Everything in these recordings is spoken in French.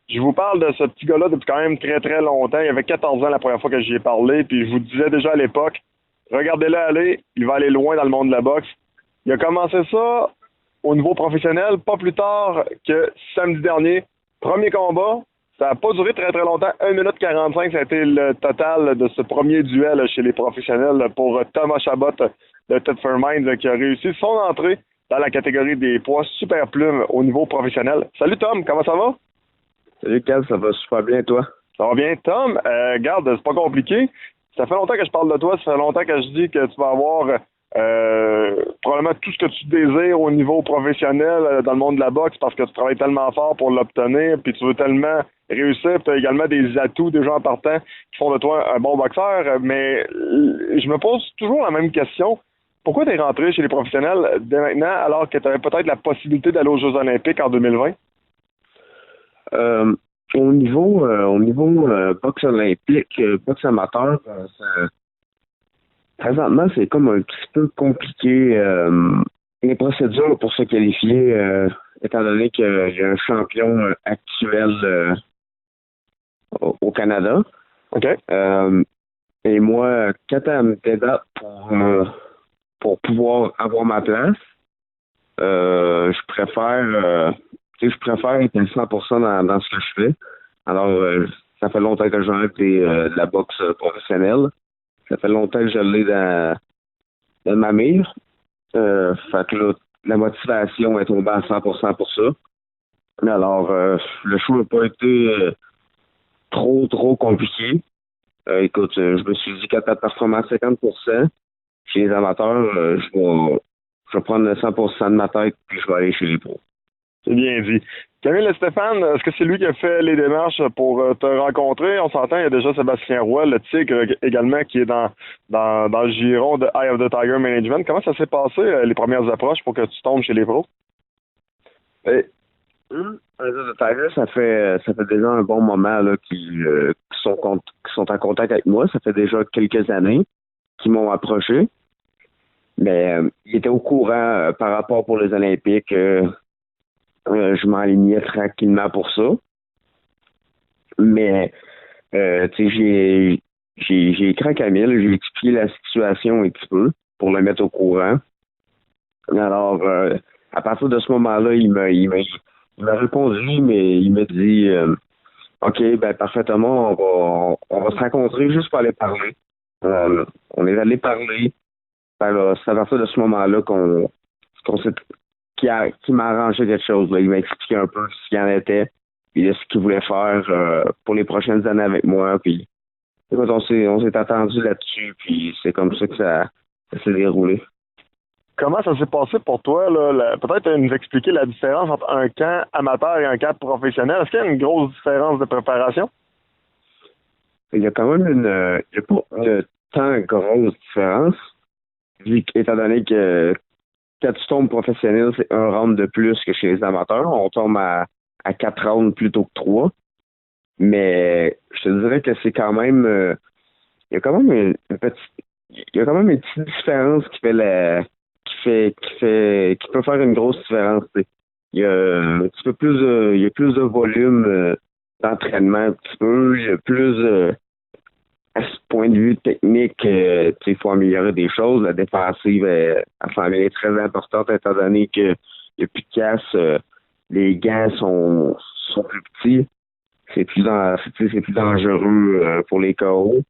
Je vous parle de ce petit gars-là depuis quand même très très longtemps. Il avait 14 ans la première fois que j'y ai parlé, puis je vous disais déjà à l'époque, regardez-le aller, il va aller loin dans le monde de la boxe. Il a commencé ça au niveau professionnel, pas plus tard que samedi dernier. Premier combat, ça n'a pas duré très très longtemps, 1 minute 45, ça a été le total de ce premier duel chez les professionnels pour Thomas Chabot de Thetford Mines qui a réussi son entrée dans la catégorie des poids super plumes au niveau professionnel. Salut Tom, comment ça va? Salut Cal, ça va super bien toi? Ça va bien, Tom? Garde, c'est pas compliqué. Ça fait longtemps que je parle de toi, ça fait longtemps que je dis que tu vas avoir probablement tout ce que tu désires au niveau professionnel dans le monde de la boxe parce que tu travailles tellement fort pour l'obtenir, puis tu veux tellement réussir, tu as également des atouts, des gens partants qui font de toi un bon boxeur, mais je me pose toujours la même question. Pourquoi tu es rentré chez les professionnels dès maintenant alors que tu avais peut-être la possibilité d'aller aux Jeux olympiques en 2020? Euh, au niveau boxe olympique, boxe amateur, présentement, c'est comme un petit peu compliqué. Les procédures pour se qualifier, étant donné qu'il y a un champion actuel au Canada. OK. Et moi, quand elle me dédate pour pouvoir avoir ma place, je préfère être à 100% dans ce que je fais. Alors, ça fait longtemps que j'en ai de la boxe professionnelle. Ça fait longtemps que je l'ai dans ma mire. Fait que là, la motivation est tombée à 100% pour ça. Alors, le choix n'a pas été trop compliqué. Écoute, je me suis dit qu'à ta performance à 50%, chez les amateurs, je vais prendre 100% de ma tête puis je vais aller chez les pros. C'est bien dit. Camille Stéphane, est-ce que c'est lui qui a fait les démarches pour te rencontrer? On s'entend, il y a déjà Sébastien Roy, le Tigre également, qui est dans le giron de Eye of the Tiger Management. Comment ça s'est passé, les premières approches pour que tu tombes chez les pros? Et, de Tiger, ça fait déjà un bon moment là, qui sont en contact avec moi. Ça fait déjà quelques années qu'ils m'ont approché. Mais ils étaient au courant par rapport pour les Olympiques. Je m'alignais tranquillement pour ça. Mais tu sais, j'ai écrit à Camille, j'ai expliqué la situation un petit peu pour le mettre au courant. Alors, à partir de ce moment-là, il m'a répondu, mais il m'a dit OK, ben parfaitement, on va se rencontrer juste pour aller parler. On est allé parler. Ben là, c'est à partir de ce moment-là qu'on s'est qui m'a arrangé quelque chose. Là. Il m'a expliqué un peu ce qu'il en était, puis ce qu'il voulait faire pour les prochaines années avec moi. Puis écoute, on s'est attendu là-dessus, puis c'est comme ça que ça s'est déroulé. Comment ça s'est passé pour toi, là? Peut-être nous expliquer la différence entre un camp amateur et un camp professionnel. Est-ce qu'il y a une grosse différence de préparation? Il y a quand même il y a pas une tant grosse différence, étant donné que quand tu tombes professionnel, c'est un round de plus que chez les amateurs. On tombe à 4 rounds plutôt que 3. Mais je te dirais que c'est quand même. Il y a quand même il y a quand même une petite différence qui peut faire une grosse différence. Tu sais. Il y a un petit peu plus il y a plus de volume d'entraînement un petit peu. Il y a plus à ce point de vue technique, il faut améliorer des choses. La défensive, elle s'en est très importante étant donné qu'il n'y a plus de casse. Les gants sont plus petits. C'est plus dangereux pour les KO.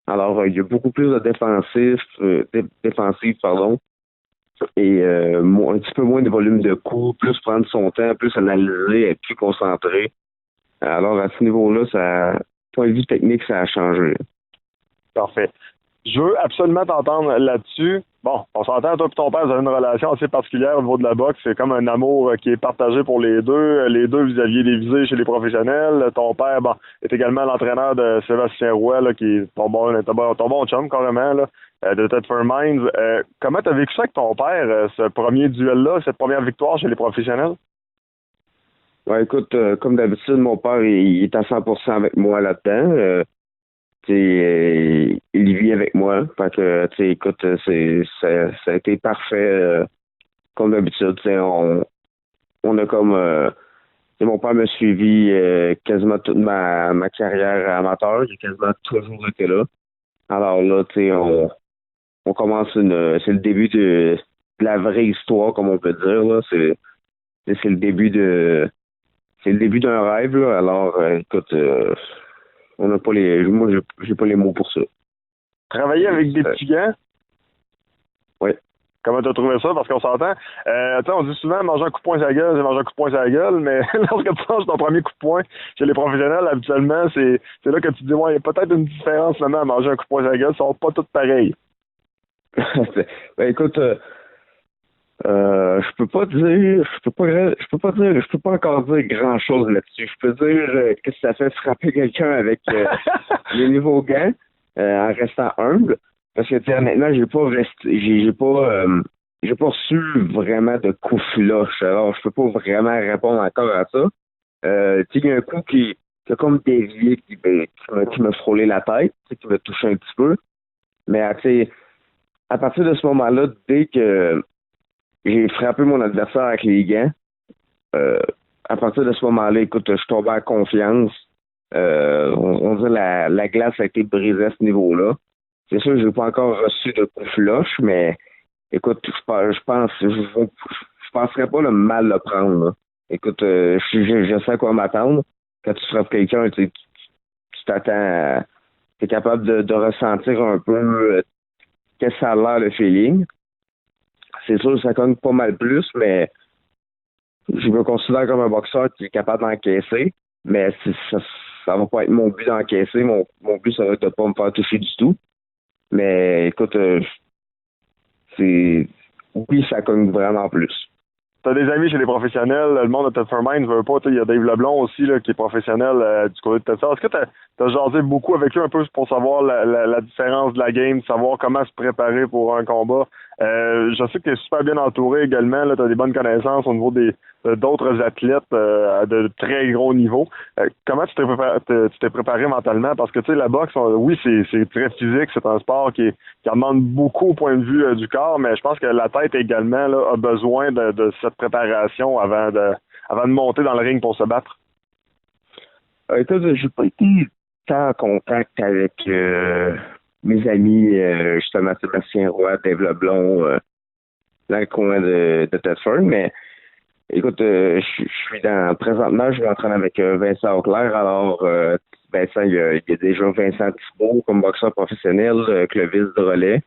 Alors, il y a beaucoup plus de défensive, pardon, et un petit peu moins de volume de coups, plus prendre son temps, plus analyser, être plus concentré. Alors, à ce niveau-là, point de vue technique, ça a changé. Parfait. Je veux absolument t'entendre là-dessus. Bon, on s'entend, toi et ton père, vous avez une relation assez particulière au niveau de la boxe. C'est comme un amour qui est partagé pour les deux. Les deux, vous aviez des visées chez les professionnels. Ton père, bon, est également l'entraîneur de Sébastien Roy, là, qui est ton bon chum, carrément, là, de Thetford Mines. Comment tu as vécu ça avec ton père, ce premier duel-là, cette première victoire chez les professionnels? Ouais, écoute, comme d'habitude, mon père, il est à 100% avec moi là-dedans. Il vit avec moi. Fait que, écoute, ça a été parfait comme d'habitude. On a comme mon père m'a suivi quasiment toute ma carrière amateur. J'ai quasiment toujours été là. Alors là, tu sais, on commence c'est le début de la vraie histoire, comme on peut dire, là. C'est le début c'est le début d'un rêve, là. Alors, écoute, on n'a pas moi, j'ai pas les mots pour ça. Travailler avec des petits gants, Oui. comment t'as trouvé ça? Parce qu'on s'entend. On dit souvent manger un coup de poing sur la gueule, c'est manger un coup de poing sur la gueule, mais lorsque tu manges ton premier coup de poing chez les professionnels, habituellement, c'est là que tu te dis, ouais, il y a peut-être une différence maintenant à manger un coup de poing sur la gueule, ça va pas tout pareil. Ben, écoute, je peux pas dire, je peux pas encore dire grand chose là-dessus. Je peux dire que ça fait frapper quelqu'un avec les nouveaux gants, en restant humble. Parce que, tu sais, honnêtement, j'ai pas reçu vraiment de coups flush. Alors, je peux pas vraiment répondre encore à ça. Tu sais, il y a un coup qui a comme dévié, qui m'a frôlé la tête, tu sais, qui m'a touché un petit peu. Mais, tu sais, à partir de ce moment-là, dès que j'ai frappé mon adversaire avec les gants, euh, à partir de ce moment-là, écoute, je suis tombé en confiance. On dirait la glace a été brisée à ce niveau-là. C'est sûr que je n'ai pas encore reçu de coup flush, mais écoute, je penserais pas le mal le prendre, là. Écoute, je sais à quoi m'attendre. Quand tu frappes quelqu'un, tu t'attends tu es capable de ressentir un peu qu'est-ce que ça a l'air le feeling. C'est sûr que ça cogne pas mal plus, mais je me considère comme un boxeur qui est capable d'encaisser. Mais ça va pas être mon but d'encaisser. Mon but, ça va être de pas me faire toucher du tout. Mais écoute, c'est oui, ça cogne vraiment plus. T'as des amis chez les professionnels, le monde de Tougher Minds veut pas, il y a Dave Leblond aussi là, qui est professionnel du côté de Tessa. Est-ce que t'as jasé beaucoup avec eux un peu pour savoir la différence de la game, savoir comment se préparer pour un combat? Je sais que tu es super bien entouré également, tu as des bonnes connaissances au niveau d'autres athlètes à de très gros niveaux. Comment tu t'es préparé mentalement? Parce que tu sais, la boxe, oui, c'est très physique, c'est un sport qui demande beaucoup au point de vue du corps, mais je pense que la tête également là, a besoin de cette préparation avant de monter dans le ring pour se battre. Écoute, j'ai pas été tant en contact avec mes amis, justement Sébastien Roy, Dave Leblond, dans le coin de Thetford, mais écoute, je suis présentement, je m'entraîne avec Vincent Auclair. Alors, Vincent, il y a déjà Vincent Thibault comme boxeur professionnel, Clovis Drolet,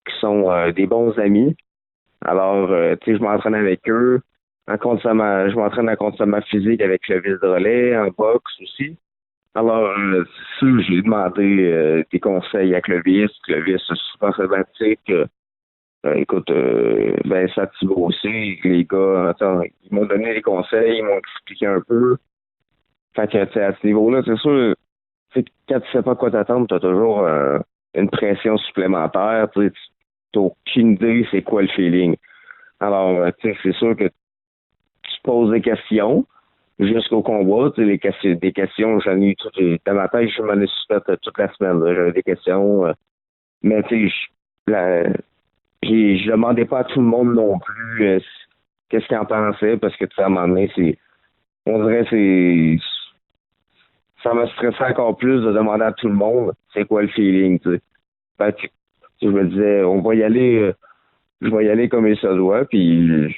qui sont des bons amis. Alors, tu sais, je m'entraîne avec eux. Je m'entraîne en conditionnement physique avec Clovis Drolet, en boxe aussi. Alors, c'est sûr, j'ai demandé des conseils à Clovis. Clovis, c'est super sympathique. Écoute, Vincent Thibault aussi, les gars, attends, ils m'ont donné des conseils, ils m'ont expliqué un peu. Fait que, tu sais, à ce niveau-là, c'est sûr, tu sais, quand tu sais pas quoi t'attendre, t'as toujours une pression supplémentaire, tu sais, t'as aucune idée c'est quoi le feeling. Alors, tu sais, c'est sûr que tu poses des questions jusqu'au combat, tu sais, des questions, j'en ai eu dans ma tête, je m'en ai suspecté toute la semaine, là, j'avais des questions, mais tu sais, je demandais pas à tout le monde non plus qu'est-ce qu'il en pensait, parce que, tu sais, à un moment donné, on dirait ça me stressait encore plus de demander à tout le monde c'est quoi le feeling, tu sais. Fait que, je me disais, je vais y aller comme il se doit, puis de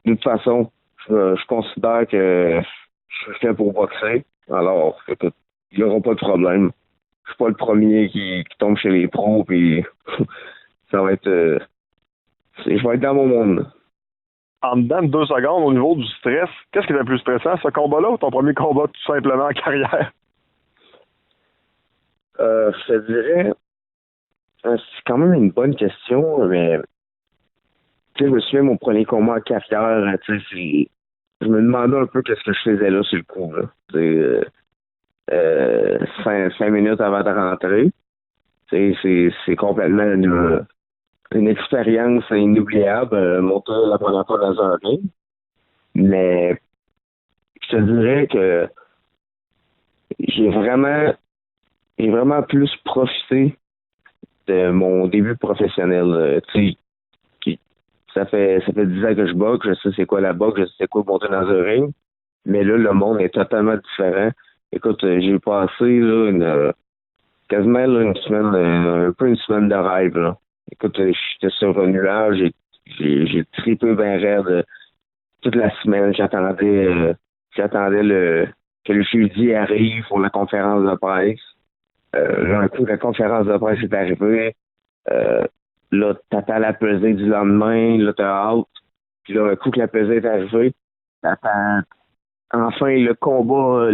toute façon, je considère que je suis fait pour boxer, alors, écoute, il n'y aura pas de problème. Je suis pas le premier qui tombe chez les pros, puis ça va être, je vais être dans mon monde. En dedans de 2 secondes, au niveau du stress, qu'est-ce qui est le plus stressant, ce combat-là ou ton premier combat tout simplement en carrière? Je te dirais, c'est quand même une bonne question, mais tu sais, je me souviens mon premier combat en carrière, tu sais, je me demandais un peu qu'est-ce que je faisais là sur le coup, là. Tu sais, 5 minutes avant de rentrer. Tu sais, c'est complètement une expérience inoubliable, monter la première fois dans un ring. Mais je te dirais que j'ai vraiment, j'ai vraiment plus profité de mon début professionnel. Tu sais, ça fait 10 ans que je boxe, je sais c'est quoi la boxe, je sais c'est quoi monter dans un ring. Mais là, le monde est totalement différent. Écoute, j'ai passé là, quasiment là, une semaine, un peu une semaine de rêve. Là. Écoute, j'étais sur un nuage, j'ai trippé bien raide toute la semaine. J'attendais que le jeudi arrive pour la conférence de presse. Là, un coup, la conférence de presse est arrivée. Là, t'attends la pesée du lendemain, là, t'as hâte. Puis là, un coup que la pesée est arrivée, t'attends enfin le combat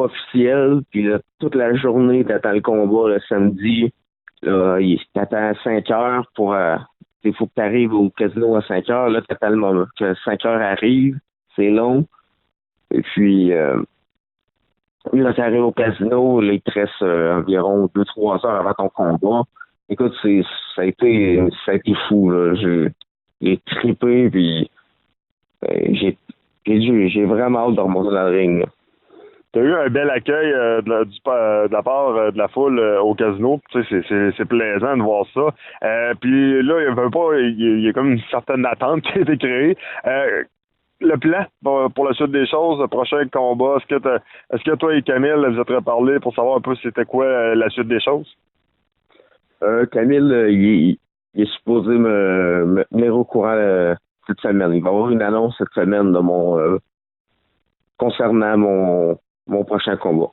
officiel. Puis là, toute la journée, t'attends le combat le samedi. Là, t'attends 5 heures pour... il faut que t'arrives au casino à 5 heures. Là, t'attends le moment que 5 heures arrive. C'est long. Et puis... là, t'arrives au casino, là, il te reste environ 2-3 heures avant ton combat. Écoute, ça a été fou, là. J'ai trippé, puis j'ai vraiment hâte de remonter dans le ring, là. Tu as eu un bel accueil de la part de la foule au casino. Tu sais, c'est plaisant de voir ça. Puis là, il y a comme une certaine attente qui a été créée. Le plan pour la suite des choses, le prochain combat, est-ce que toi et Camille, vous êtes reparlé pour savoir un peu c'était quoi la suite des choses? Camille, il est supposé me tenir au courant cette semaine. Il va y avoir une annonce cette semaine de concernant mon prochain combat.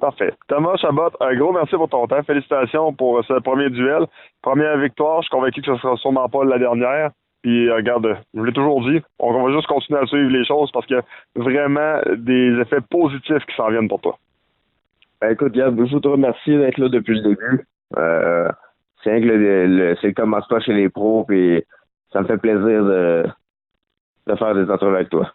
Parfait. Thomas Chabot, un gros merci pour ton temps. Félicitations pour ce premier duel. Première victoire. Je suis convaincu que ce sera sûrement pas la dernière. Puis regarde, je vous l'ai toujours dit, on va juste continuer à suivre les choses parce qu'il y a vraiment des effets positifs qui s'en viennent pour toi. Ben, écoute, Gab, je te remercie d'être là depuis le début. C'est rien que c'est le commencement chez les pros, puis ça me fait plaisir de faire des entrevues avec toi.